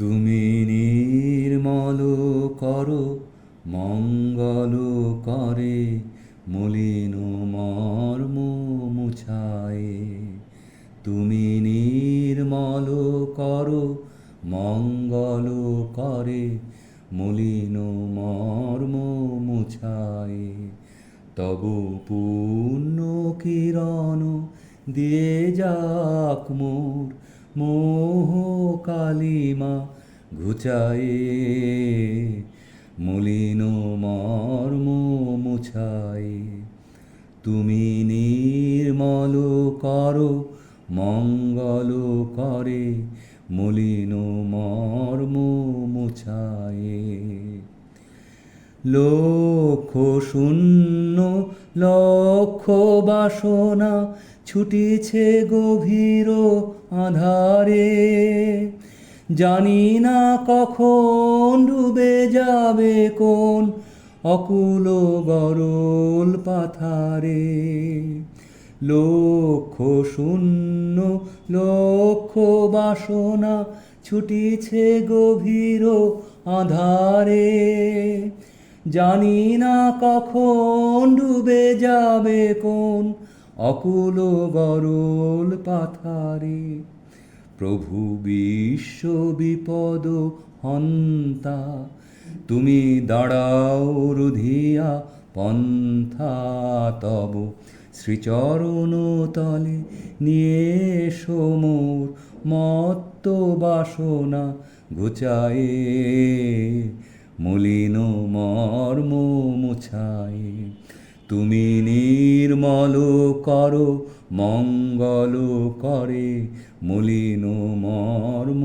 তুমি নির্মল করো মঙ্গল করে মলিন মর্ম মুছায়ে। তুমি নির্মল করো মঙ্গল করে মলিন মর্ম মুছায়ে। তবু পূর্ণ কিরণ দিয়ে যাক মোর মোহ কালিমা ঘুচায়ে। মলিন মর্ম মুছায়ে। তুমি নির্মল করো মঙ্গল করে মলিন মর্ম মুছায়ে। লক্ষ শূন্য লক্ষ বাসনা ছুটিছে গভীর আধারে। জানি না কখন ডুবে যাবে কোন অকুল গরল পাথারে। লক্ষ শূন্য লক্ষ বাসনা ছুটিছে গভীর আধারে। জানি না কখন ডুবে যাবে কোন অকুল গরল পাথারে। প্রভু বিশ্ব বিপদ হন্তা তুমি দাঁড়াও রুধিয়া পন্থা। তব শ্রীচরণ তলে নিয়ে এসো মোর মত্ত বাসনা ঘুচায়ে। মলিন মর্ম মুছায়ে। তুমি নির্মল করো মঙ্গল করে মলিন মর্ম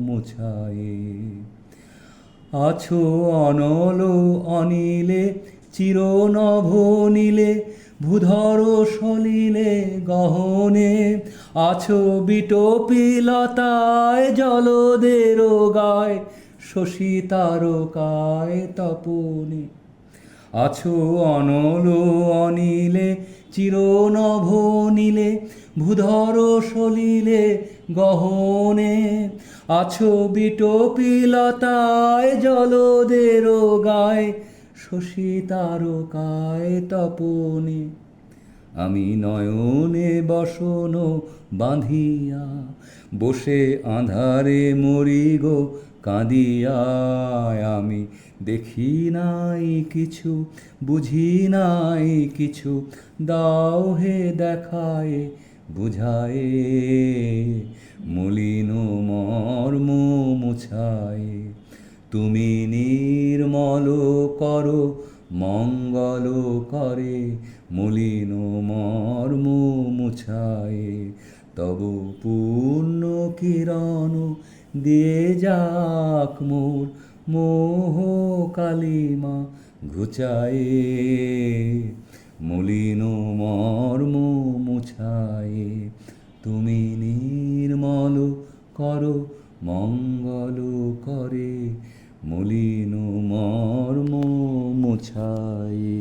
মুছায়ে। আছো অনল অনিলে চিরনভ নীলে ভূধর সলিলে গহনে। আছো বিটপিলতায় জলদের গায় শশী তারকায় তপনে। আছো অনল অনিলে চিরনভ নীলে ভূধর সলিলে গহনে। আছো বিটপিলতায় জলদের গায় শশী তারকায় তপনে। আমি নয়নে বসন বাঁধিয়া বসে আঁধারে মরি গো কাঁদিয়া। আমি দেখি নাই কিছু বুঝি নাই কিছু দাও হে দেখায় বুঝায়ে। মলিন মর্ম মুছায়ে। তুমি নির্মল করো মঙ্গল করে মলিন মর্ম মুছায়ে। তব পূর্ণ কিরণ দিয়ে যাক মোর মোহ কালিমা ঘুচায়ে। মলিন মর্ম মুছায়ে। তুমি নির্মল করো মঙ্গল করে মলিন মর্ম মুছায়ে।